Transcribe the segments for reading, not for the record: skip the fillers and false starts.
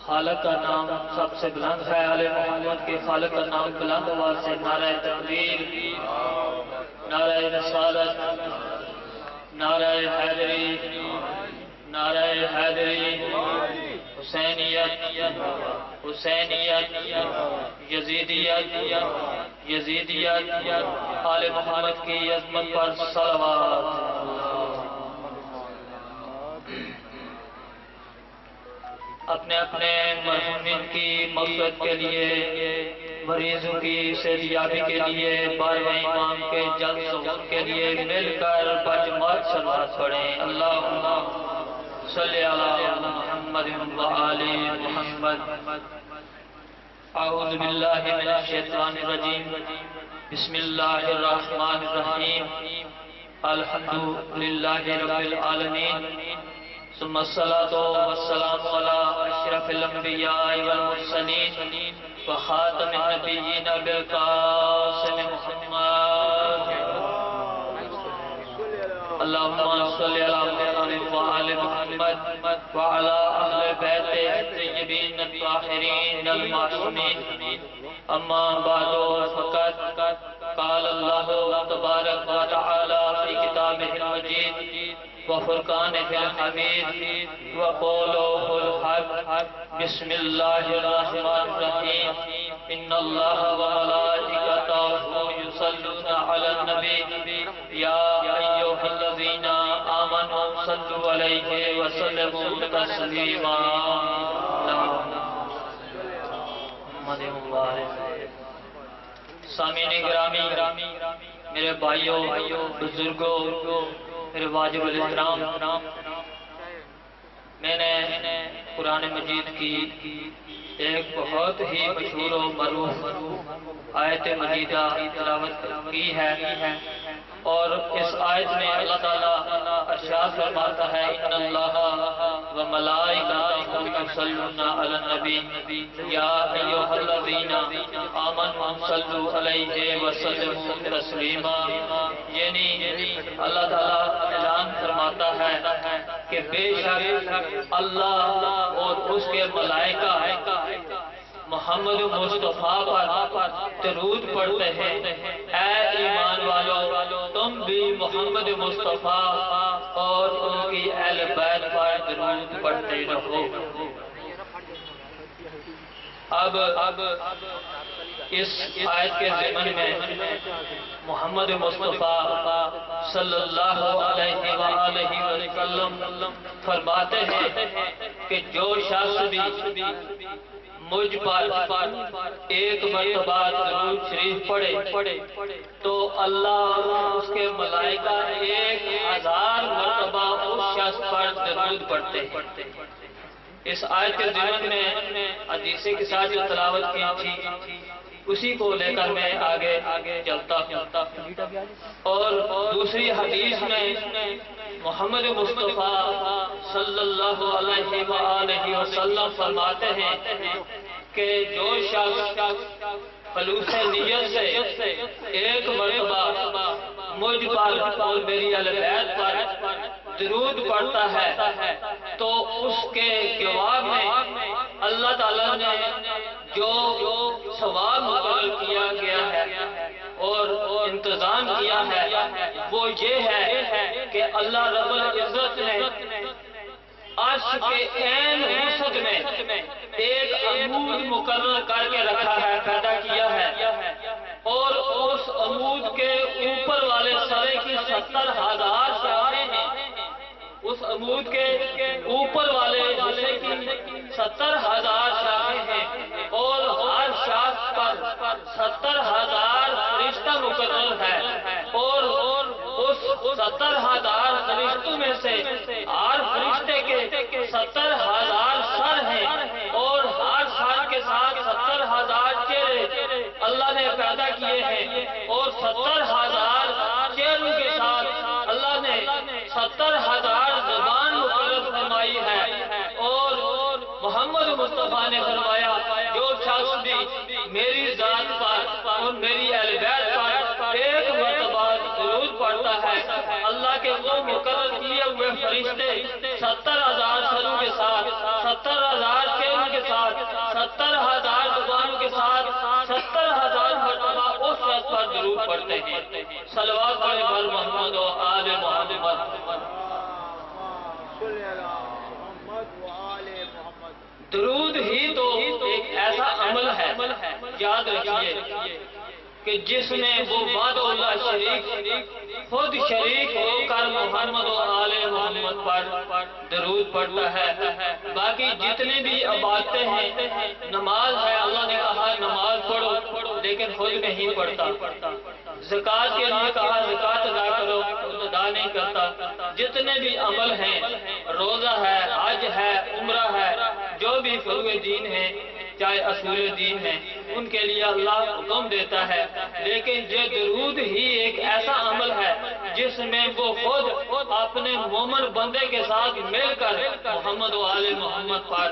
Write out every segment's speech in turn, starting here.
خالق کا نام سب سے بلند ہے، آل محمد کے خالق کا نام بلند آواز سے نعرہ تکبیر، نعرہ رسالت، نعرہ حیدری، نعرہ حیدری، حسینیت، حسینیت، یزیدیت، یزیدیت، آل محمد کی عظمت پر صلوات۔ اپنے اپنے مرحومین کی مغفرت کے لیے، مریضوں کی صحتیابی کے لیے، 12ویں امام کے جلد ظہور کے لیے مل کر بجماعت صلوات پڑھیں۔ اللہم صلی علی محمد وآل محمد۔ اعوذ باللہ من الشیطان الرجیم، بسم اللہ الرحمن الرحیم، الحمدللہ رب العالمین، ثم الصلاة والسلام على اشرف الانبیاء والمرسلین وخاتم النبیین بالقاسم محمد۔ اللہم صلی علی محمد وآل محمد وعلى اہل بیت الطیبین الطاہرین المعصومین، اما بعد فقد قال اللہ تبارک و تعالی فی کتابہ المجید وفرقانہ الحمید وقولہ الحق، بسم اللہ الرحمن الرحیم، ان اللہ وملائکتہ یصلون علی النبی یا ایھا الذین آمنوا صلوا علیہ وسلموا تسلیما۔ سامعین گرامی، میرے بھائیوں، بزرگوں، میرے واجب الاحترام، میں نے قرآن مجید کی ایک بہت ہی مشہور و معروف آیت مجیدہ تلاوت کی ہے، اور اس آیت میں اللہ تعالیٰ ارشاد فرماتا ہے ان اللہ وملائکتہ یصلون علی النبی یا ایھا الذین آمنوا صلوا علیہ وسلموا تسلیما، یعنی اللہ تعالیٰ اعلان فرماتا ہے کہ بے شک اللہ اور اس کے ملائکہ محمد مصطفیٰ پر درود پڑھتے ہیں۔ اے ایمان والو، تم بھی محمد مصطفیٰ اور ان کی اہل بیت پر درود پڑھتے رہو۔ اب اس آیت کے ضمن میں محمد مصطفیٰ صلی اللہ علیہ وآلہ وسلم فرماتے ہیں کہ جو شخص بھی مجھ پر ایک مرتبہ درود شریف پڑھے تو اللہ اس کے ملائکہ 1000 مرتبہ اس شخص پر درود پڑھتے ہیں۔ اس آیت کے ضمن میں حدیثیں کے ساتھ جو تلاوت کی تھی اسی کو لے کر میں آگے چلتا ہوں، اور دوسری حدیث میں محمد مصطفیٰ صلی اللہ علیہ وآلہ وسلم فرماتے ہیں کہ جو شخص خلوص نیت سے ایک مرتبہ مجھ پر اور میری اہل بیت پر درود پڑھتا ہے تو اس کے جواب میں اللہ تعالیٰ نے جو ثواب مقرر کیا گیا ہے اور انتظام کیا ہے وہ یہ ہے کہ اللہ رب العزت نے عرش کے عین وسط میں ایک عمود مقرر کر کے رکھا ہے، پیدا کیا ہے، اور اس عمود کے اوپر والے سرے کی 70,000 شاخیں ہیں۔ اس عمود کے اوپر والے حصے کی 70,000 شاخیں ہیں، اور ہر شاخ پر 70,000 فرشتہ مقرر ہے، اور اس 70,000 فرشتوں میں سے ہر فرشتے کے 70,000 سر ہیں، اور ہر سر کے ساتھ 70,000 چہرے اللہ نے پیدا کیے ہیں، اور 70,000 چہروں کے ساتھ اللہ نے 70,000 زبان مقرر فرمائی ہے۔ اور محمد مصطفیٰ نے فرمایا جو شخص بھی میری ذات پر اور میری اہل بیت پر ایک مرتبہ درود پڑھتا ہے، اللہ کے وہ مقرر کیے ہوئے فرشتے 70,000 سروں کے کے ساتھ 70,000 زبانوں کے ساتھ 70,000 مرتبہ اس شخص پر درود پڑھتے ہیں۔ صلوات پڑھیں بر محمد و آل محمد۔ درود ہی تو ایک ایسا عمل ہے، یاد رکھیے، کہ جس میں وہ بعد اللہ شریک خود شریک ہو کر محمد و آل محمد پر درود پڑھتا ہے۔ باقی جتنے بھی عبادتیں ہیں، نماز ہے، اللہ نے کہا نماز پڑھو لیکن خود نہیں پڑھتا۔ زکوٰۃ کے لیے کہا زکوٰۃ ادا کرو، خود ادا نہیں کرتا۔ جتنے بھی عمل ہیں، روزہ ہے، حج ہے، عمرہ ہے، جو بھی فروع دین ہے، چاہے اصول دین ہے، ان کے لیے اللہ حکم دیتا ہے، لیکن یہ درود ہی ایک ایسا عمل ہے جس میں وہ خود اپنے مومن بندے کے ساتھ مل کر محمد و آل محمد پر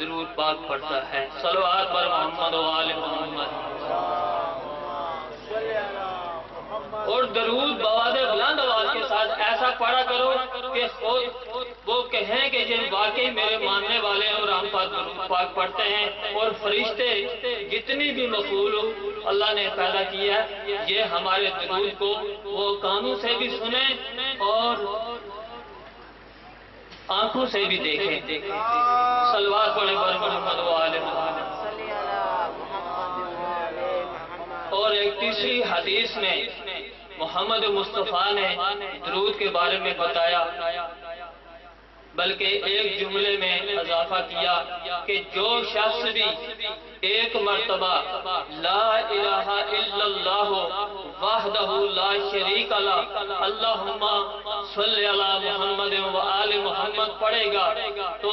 درود پاک پڑھتا ہے۔ صلوات پر محمد و آل محمد۔ اور درود بآواز بلند آواز کے ساتھ ایسا پڑھا کرو کہ خود وہ کہیں کہ یہ واقعی میرے ماننے والے ہیں اور ہم پر درود پاک پڑھتے ہیں، اور فرشتے جتنی بھی مخلوق اللہ نے پیدا کیا ہے یہ ہمارے درود کو وہ کانوں سے بھی سنیں اور آنکھوں سے بھی دیکھیں۔ صلوات پڑھیں بر محمد و آل محمد۔ اور ایک تیسری حدیث میں محمد مصطفیٰ نے درود کے بارے میں بتایا، بلکہ ایک جملے میں اضافہ کیا کہ جو شخص بھی ایک مرتبہ لا الہ الا اللہ وحدہ لا شریک لہ اللہم صلی علی محمد و آل محمد پڑھے گا تو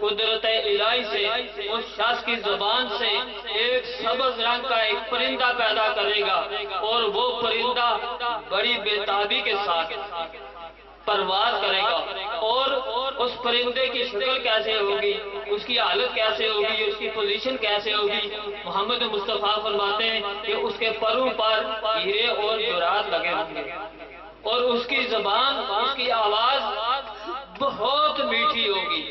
قدرت الہی سے اس شخص کی زبان سے ایک سبز رنگ کا ایک پرندہ پیدا کرے گا، اور وہ پرندہ بڑی بےتابی کے ساتھ پرواز کرے گا، اور اس پرندے کی شکل کیسے ہوگی، اس کی حالت کیسے ہوگی، اس کی پوزیشن کیسے ہوگی؟ محمد مصطفیٰ فرماتے ہیں کہ اس کے پروں پر ہیرے اور جوہرات لگے ہوں گے، اور اس کی زبان، اس کی آواز بہت میٹھی ہوگی،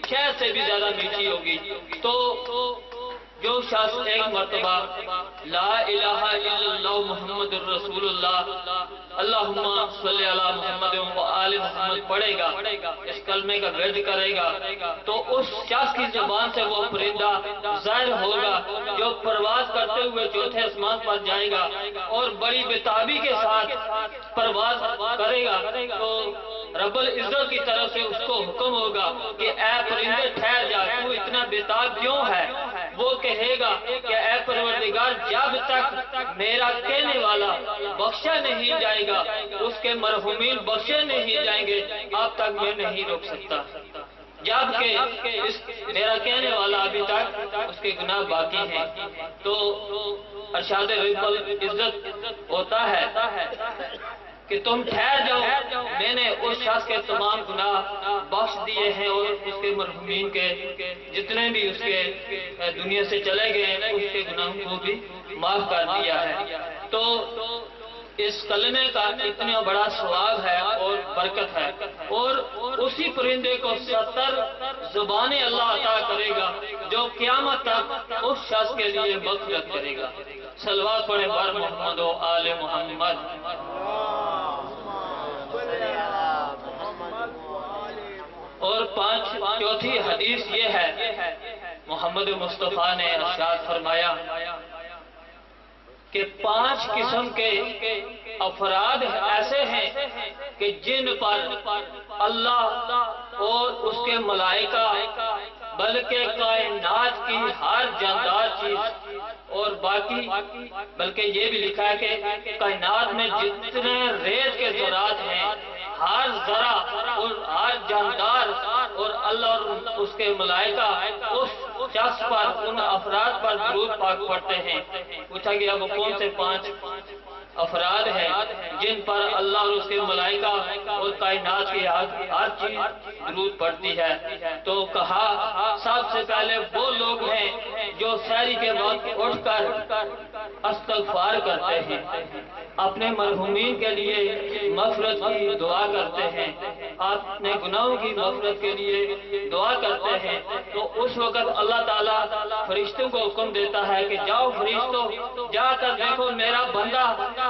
شہد سے بھی زیادہ میٹھی ہوگی۔ تو جو شخص ایک مرتبہ لا الہ الا اللہ محمد الرسول اللہ اللہم صلی علی محمد و آل محمد پڑھے گا، اس کلمے کا ورد کرے گا، تو اس شخص کی زبان سے وہ پرندہ ظاہر ہوگا جو پرواز کرتے ہوئے چوتھے آسمان پر جائے گا اور بڑی بےتابی کے ساتھ پرواز کرے گا۔ تو رب العزت کی طرف سے اس کو حکم ہوگا کہ اے پرندے ٹھہر جا، تو اتنا بےتاب کیوں ہے؟ وہ کہے گا کہ اے پروردگار جب تک میرا کہنے والا بخشا نہیں جائے گا، اس کے مرحومین بخشے نہیں جائیں گے، اب تک میں نہیں روک سکتا، جبکہ میرا کہنے والا ابھی تک اس کے گناہ باقی ہیں۔ تو ارشاد رب العزت ہوتا ہے کہ تم ٹھہر جاؤ، میں نے اس شخص کے تمام گناہ بخش دیے ہیں، اور اس کے مرحومین کے جتنے بھی اس کے دنیا سے چلے گئے ہیں اس کے گناہوں کو بھی معاف کر دیا ہے۔ تو اس کلمے کا اتنا بڑا ثواب ہے اور برکت ہے، اور اسی پرندے کو 70 زبانیں اللہ عطا کرے گا جو قیامت تک اس شخص کے لیے مغفرت کرے گا۔ صلوات پڑھیں بر محمد و آل محمد۔ اور چوتھی حدیث یہ ہے، محمد مصطفیٰ نے ارشاد فرمایا کہ 5 قسم کے افراد ایسے ہیں کہ جن پر اللہ اور اس کے ملائکہ بلکہ کائنات کی ہر جاندار چیز اور باقی بلکہ یہ بھی لکھا ہے کہ کائنات میں جتنے ریت کے ذرات ہیں ہر ذرہ اور ہر جاندار اور اللہ اور اس کے ملائکہ اس شخص پر ان افراد پر درود پاک پڑھتے ہیں۔ پوچھا گیا وہ کون سے 5 افراد ہیں جن پر اللہ اور اس کے ملائکہ اور کائنات کی ہر چیز درود پڑھتی ہے؟ تو کہا سب سے پہلے وہ لوگ ہیں جو سحری کے وقت اٹھ کر استغفار کرتے ہیں، اپنے مرحومین کے لیے مغفرت کی دعا کرتے ہیں، اپنے گناہوں کی مغفرت کے لیے دعا کرتے ہیں، تو اس اس وقت اللہ تعالیٰ فرشتوں کو حکم دیتا ہے کہ جاؤ فرشتوں، جا کر دیکھو میرا بندہ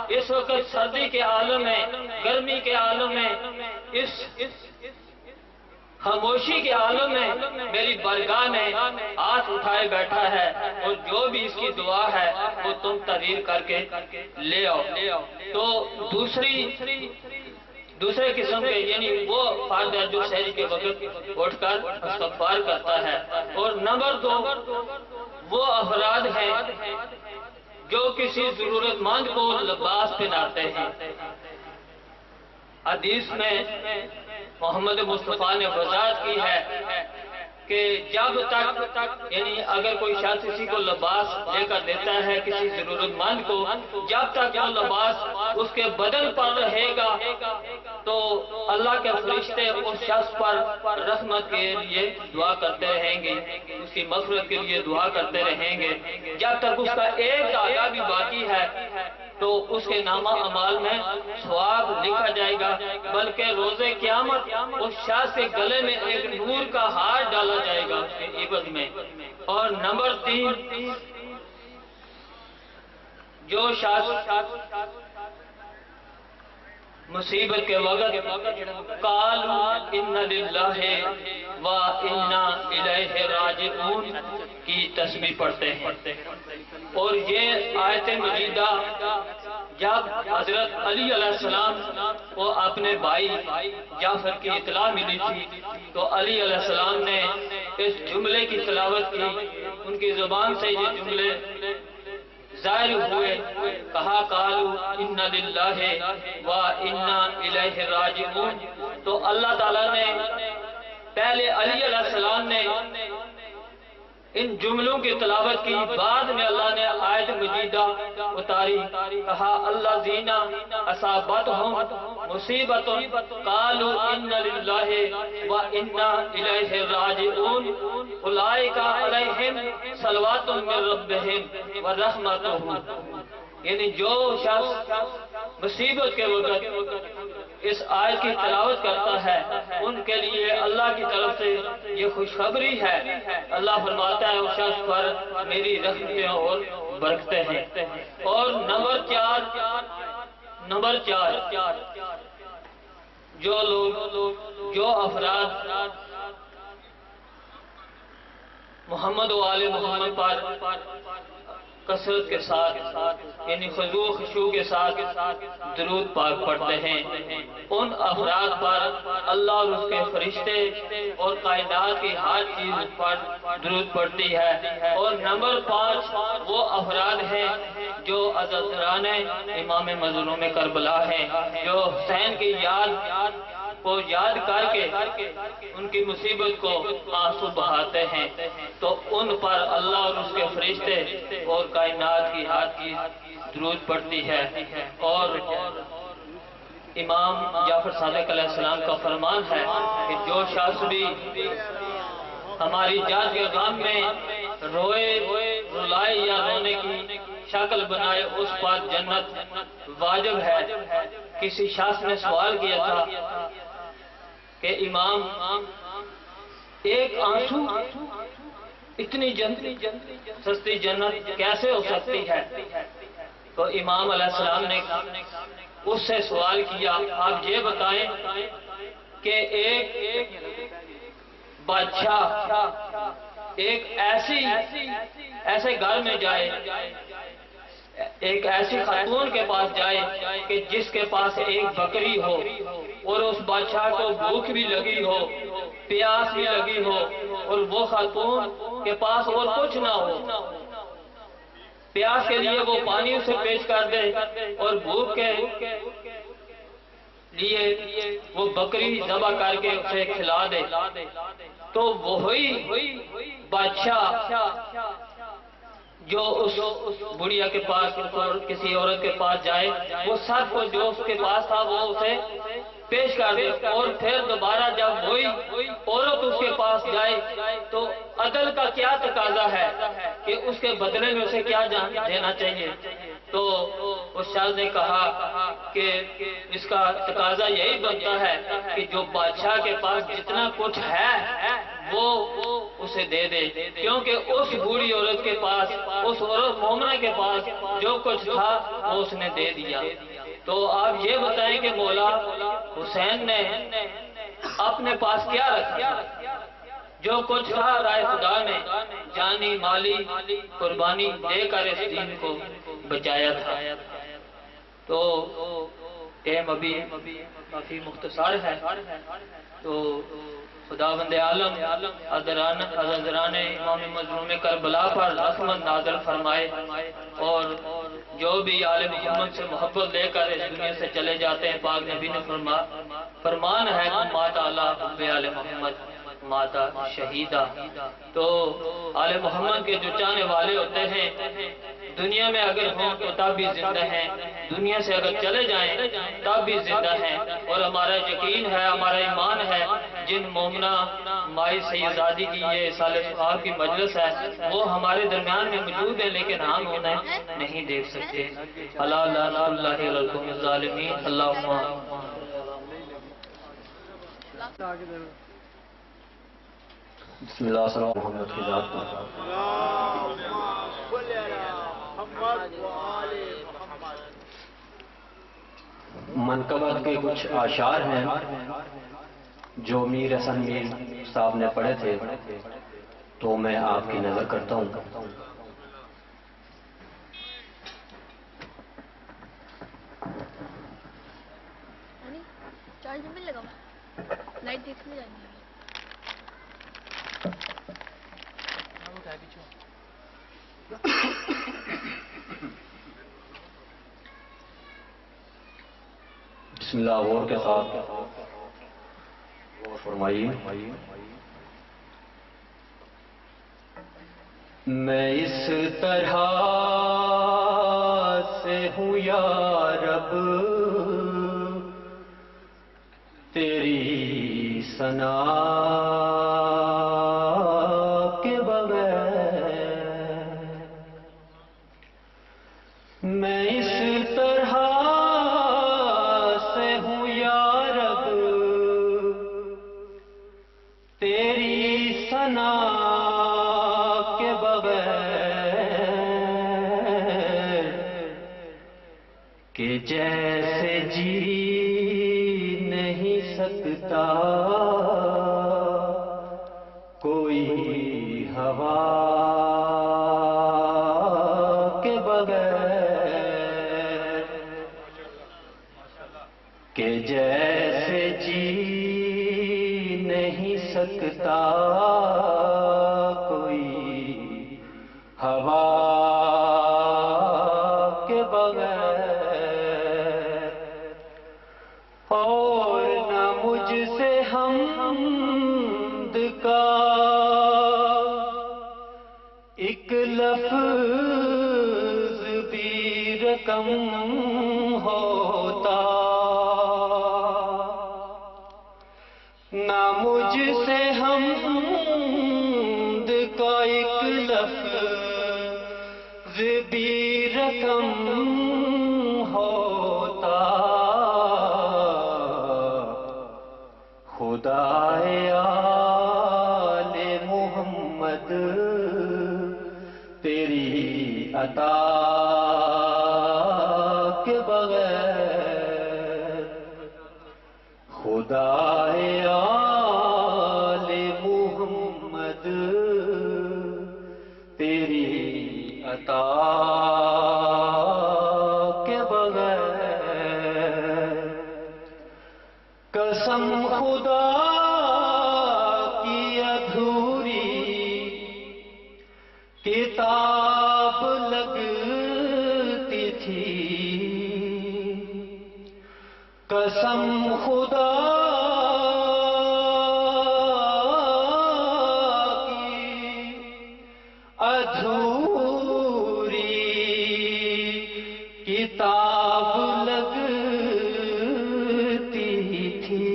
اس وقت سردی کے عالم میں، گرمی کے عالم میں، اس خاموشی کے عالم میں میری بارگاہ میں ہاتھ اٹھائے بیٹھا ہے، اور جو بھی اس کی دعا ہے وہ تم تحریر کر کے لے آؤ۔ تو دوسرے قسم کے یعنی وہ فرد ہے جو سحری کے وقت اٹھ کر استغفار کرتا ہے۔ اور نمبر 2 وہ افراد ہیں جو کسی ضرورت مند کو لباس پہناتے ہیں۔ حدیث میں محمد مصطفیٰ نے وضاحت کی ہے کہ جب تک یعنی اگر کوئی شخص کسی کو لباس لے کر دیتا ہے کسی ضرورت مند کو، جب تک وہ لباس اس کے بدن پر رہے گا تو اللہ کے فرشتے اس شخص پر رحمت کے لیے دعا کرتے رہیں گے، اس کی مغفرت کے لیے دعا کرتے رہیں گے۔ جب تک اس کا ایک دھاگا بھی باقی ہے تو اس کے نامہ اعمال میں ثواب لکھا جائے گا، بلکہ روز قیامت اس شخص کے گلے میں ایک نور کا ہار ڈالا جائے گا اس کے عوض میں۔ اور نمبر 3 جو شخص مصیبت کے وقت قالوا ان للہ و انا الیہ راجعون کی تسبیح پڑھتے ہیں۔ اور یہ آیت مجیدہ جب حضرت علی علیہ السلام کو اپنے بھائی جعفر کی اطلاع ملی تھی تو علی علیہ السلام نے اس جملے کی تلاوت کی، ان کی زبان سے یہ جملے ظاہر ہوئے، کہا قالوا ان للہ و انا الیہ راجعون۔ تو اللہ تعالیٰ نے پہلے علی علیہ السلام نے ان جملوں کی تلاوت کی، بعد میں اللہ نے آیت مجیدہ اتاری، کہا الذین اصابتہم مصیبت قالوا ان للہ و انا الیہ راجعون اولئک علیہم صلوات من ربہم و رحمتہ۔ یعنی جو شخص مصیبت کے وقت اس آیت کی تلاوت کرتا ہے ان کے لیے اللہ کی طرف سے یہ خوشخبری ہے، اللہ فرماتا ہے اس شخص پر میری رحمتیں اور برکتیں ہیں۔ اور نمبر 4 جو افراد محمد و آل محمد پر کثرت کے ساتھ یعنی خضوع خشوع کے ساتھ درود پاک پڑھتے ہیں، ان افراد پر اللہ اور اس کے فرشتے اور کائنات کی ہر چیز پر درود پڑتی ہے۔ اور نمبر 5 وہ افراد ہیں جو عزاداران امام مظلوم کربلا ہیں، جو حسین کی یاد کو یاد کر کے ان کی مصیبت کو آنسو بہاتے ہیں، تو ان پر اللہ اور اس کے فرشتے اور کائنات کی ہر چیز درود پڑتی ہے۔ اور امام جعفر صادق علیہ السلام کا فرمان ہے کہ جو شخص بھی ہماری جان کے غم میں روئے، رلائے یا رونے کی شکل بنائے اس پر جنت واجب ہے۔ کسی شخص نے سوال کیا تھا کہ امام ایک آنسو اتنی سستی جنت کیسے ہو سکتی ہے؟ تو امام علیہ السلام نے اس سے سوال کیا، آپ یہ بتائیں کہ ایک بادشاہ ایک ایسے گھر میں جائے، ایک ایسی خاتون کے پاس جائے کہ جس کے پاس ایک بکری ہو اور اس بادشاہ کو بھوک بھی لگی ہو، پیاس بھی لگی ہو، اور وہ خاتون کے پاس اور کچھ نہ ہو، پیاس کے لیے وہ پانی اسے پیش کر دے اور بھوک کے لیے وہ بکری ذبح کر کے اسے کھلا دے، تو وہی بادشاہ جو اس بڑھیا کے پاس اور کسی عورت کے پاس جائے، وہ سب کو جو اس کے پاس تھا وہ اسے پیش کر دے، اور پھر دوبارہ جب وہی عورت اس کے پاس جائے تو عدل کا کیا تقاضا ہے کہ اس کے بدلے میں اسے کیا دینا چاہیے؟ تو اس شخص نے کہا کہ اس کا تقاضا یہی بنتا ہے کہ جو بادشاہ کے پاس جتنا کچھ ہے وہ اسے دے دے، کیونکہ اس بوڑھی عورت کے پاس، اس عورت مومنہ کے پاس جو کچھ تھا وہ اس نے دے دیا۔ تو آپ یہ بتائیں کہ مولا حسین نے اپنے پاس کیا رکھا؟ جو کچھ تھا رائے خدا نے جانی مالی قربانی دے کر اس دین کو بچایا تھا۔ تو ٹائم ابھی کافی مختصر ہے، تو خداوند عالم حضران امام مظلوم کربلا پر رحمت نازل فرمائے، اور جو بھی آل محمد سے محبت لے کر اس دنیا سے چلے جاتے ہیں، پاک نبی نے فرمان ہے مات اعلیٰ حب آل محمد ماتا شہیدہ۔ تو آل محمد کے جو چاہنے والے ہوتے ہیں دنیا میں اگر ہوں تو تب بھی زندہ ہیں، دنیا سے اگر چلے جائیں تب بھی زندہ ہیں، اور ہمارا یقین ہے، ہمارا ایمان ہے، جن مومنہ مائی سیدزادی کی یہ سال صحاب کی مجلس ہے وہ ہمارے درمیان میں موجود ہے، لیکن ہم انہیں نہیں دیکھ سکتے۔ اللہ لعنت اللہ علی القوم الظالمین۔ اللہم بسم اللہ صلی اللہ علیہ محمد کی ذات پر۔ منقبت کے کچھ اشعار ہیں جو میر حسن میر صاحب نے پڑھے تھے، تو میں آپ کی نظر کرتا ہوں۔ چارج میں لگا لائٹ دیکھنے جائیں گے۔ بسم اللہ، غور کے ساتھ غور فرمائیے۔ میں اس طرح سے ہوں یا رب تیری ثنا کے بغیر، میں اس طرح سے ہوں یا رب تیری ثنا کے بغیر، کہ جیسے جی نہیں سکتا کوئی ہوا کے بغیر، کہ جیسے جی نہیں سکتا کوئی ہوا کے بغیر، اور نہ مجھ سے حمد کا ایک لفظ بھی رقم ہوتا، نہ مجھ سے حمد کا ایک لفظ بھی رقم ہوتا، خدائے آل محمد تیری عطا کے بغیر، خدائے آل محمد تیری عطا کے بغیر، قسم خدا کی ادھوری کتاب لگتی تھی، قسم خدا کی ادھوری کتاب لگتی تھی،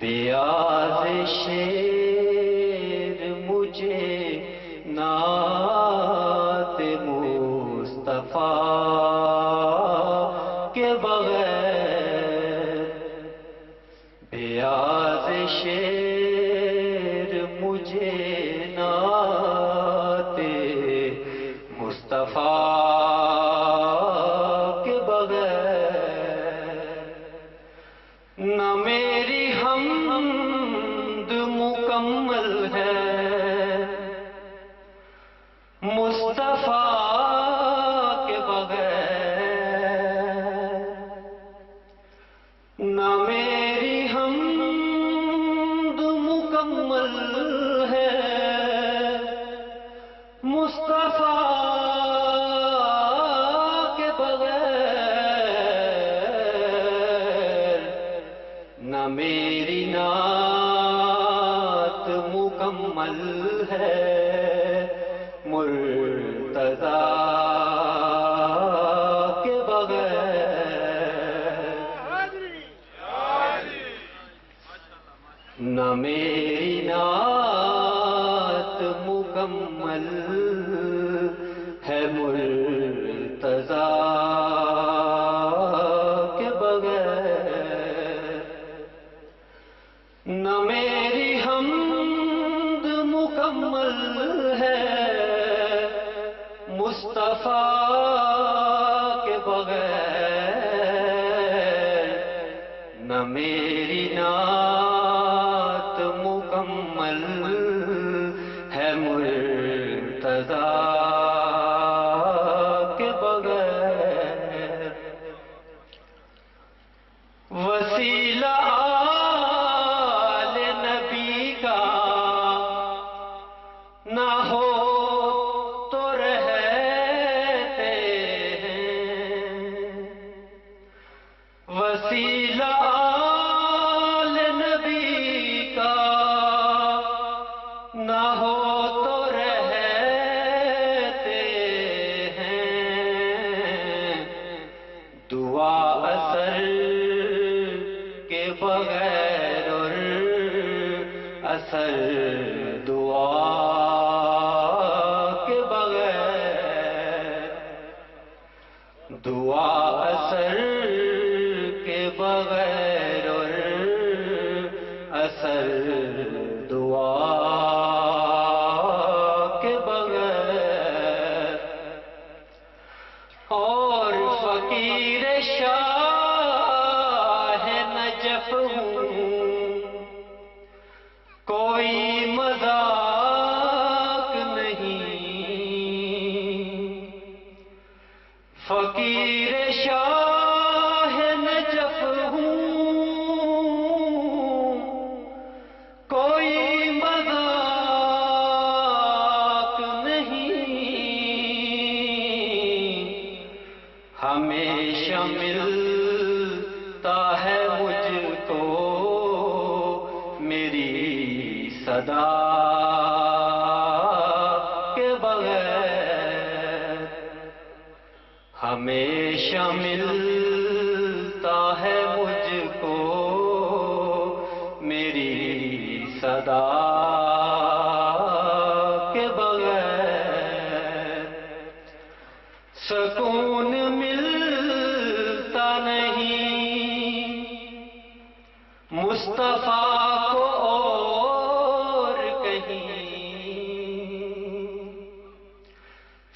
بیاض شیر مجھے نعت مصطفیٰ کے بغیر، بیاض مجھے نعت مصطفیٰ کے بغیر، نہ میری حمد مکمل ہے مصطفیٰ کے بغیر، نہ میری حمد مکمل ہے مصطفیٰ کے بغیر، نہ میری نعت مکمل ہے مرتضیٰ کے بغیر، نہ میری نعت مکمل ہے مرتضیٰ کے بغیر، نہ میری حمد مکمل ہے مصطفیٰ کے بغیر، نہ میری نعت مکمل ہے مرتضیٰ کے بغیر، وسیلہ آل نبی کا نہ ہو تو رہتے ہیں، وسیلہ آل نبی کا نہ ہو تو رہتے ہیں، دعا اثر کے بغیر اور اثر دعا کے بغیر، دعا اثر کے بغیر اور اثر دعا کے بغیر، اور فقیر شاہ نجف ہوں کوئی مذاق نہیں، فقیر شاہ نجف ہوں کوئی مذاق نہیں، ہمیشہ ملتا ہے مجھ کو میری صدا کے بغیر، ہمیشہ ملتا ہے مجھ کو میری صدا کے بغیر، سکون ملتا نہیں مصطفیٰ کو اور کہیں،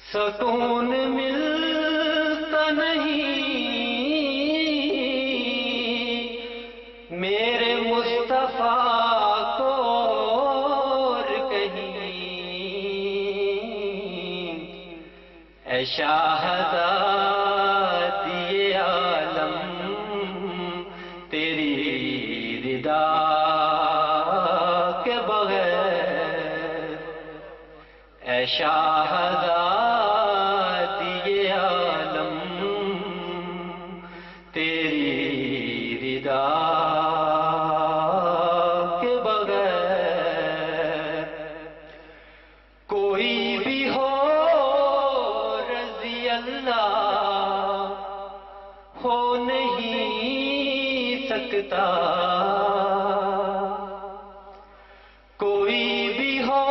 سکون ملتا نہیں میرے مصطفیٰ کو اور کہیں، اے شاہزادی عالم تیری رضا کے بغیر، اے شاہزادی عالم تیری رضا کے بغیر، کوئی بھی ہو رضی اللہ ہو نہیں سکتا، کوئی بھی ہو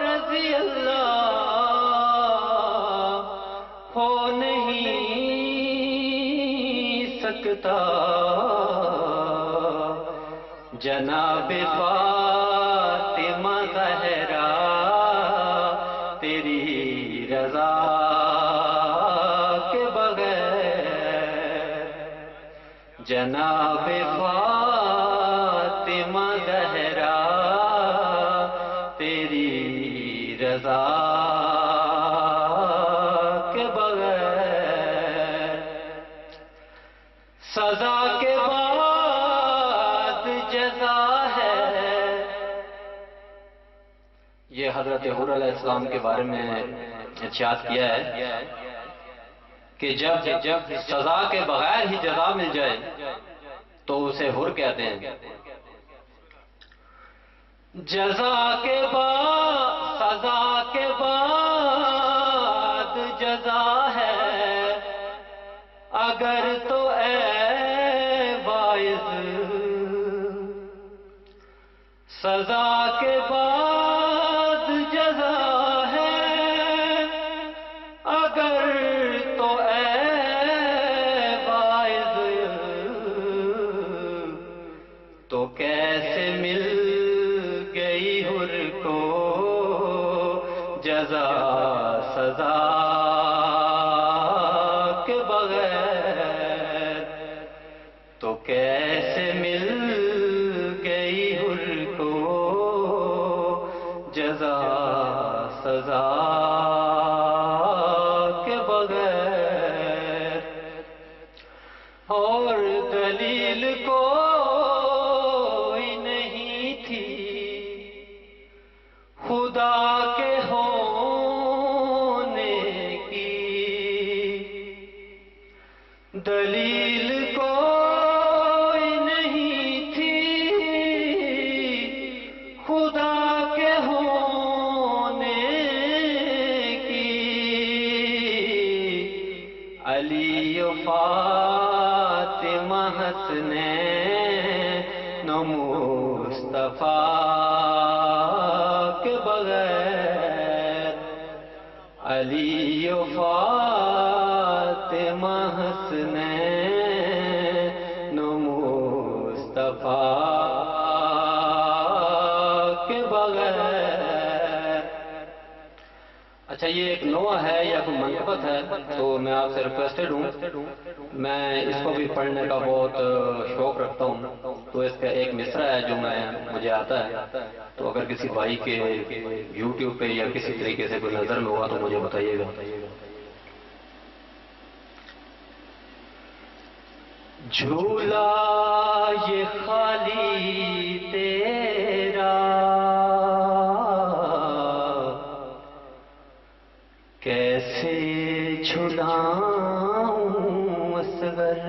رضی اللہ ہو نہیں سکتا، جناب پاک یہ حضرت حور علیہ السلام کے بارے میں ارشاد کیا ہے کہ جب سزا کے بغیر ہی جزا مل جائے تو اسے حر کہتے ہیں. جزا کے بعد سزا کے بعد جزا ہے اگر تو اے واعظ، سزا کے بعد جزا ہے اگر تو اے واعظ، تو کیسے مل گئی حر کو جزا سزا کے بغیر، تو کیسے مل گئی حر کو جزا سزا کے بغیر. اور دلیل کوئی نہیں تھی خدا کے ہونے کی، دلیل کوئی نہیں تھی خدا کے ہونے کی. علی و فاطمہ حسنین و مصطفیٰ کے بغیر، علی و فاطمہ حسنین و مصطفیٰ کے بغیر. اچھا، یہ ایک نوع ہے یا کوئی منقبت ہے، تو میں آپ سے ریکویسٹڈ ہوں، میں اس کو بھی پڑھنے کا بہت شوق رکھتا ہوں. تو اس کا ایک مصرع ہے جو مجھے آتا ہے، تو اگر کسی بھائی کے یوٹیوب پہ یا کسی طریقے سے کوئی نظر میں ہوا تو مجھے بتائیے گا. جھولا یہ خالی تیرا کیسے جھولاؤں اصغر،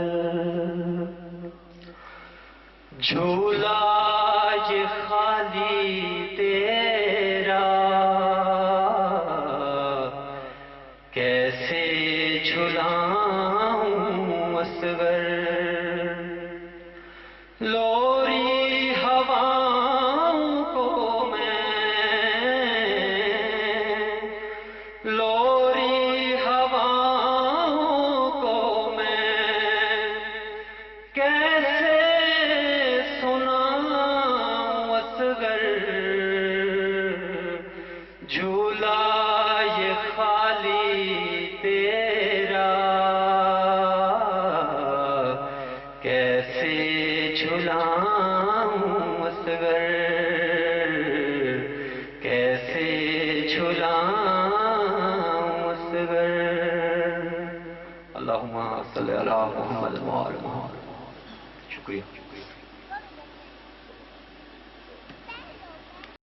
جھولا یہ خالی تیرا کیسے جھولاؤں اصغر. لوری ہواؤں کو میں، لوری ہواؤں کو میں کیسے سناؤں اصغر، جھولا یہ خالی تیرا کیسے جھولاؤں اصغر، کیسے جھولاؤں اصغر. اللہم صلی علی محمد و آل محمد. شکریہ.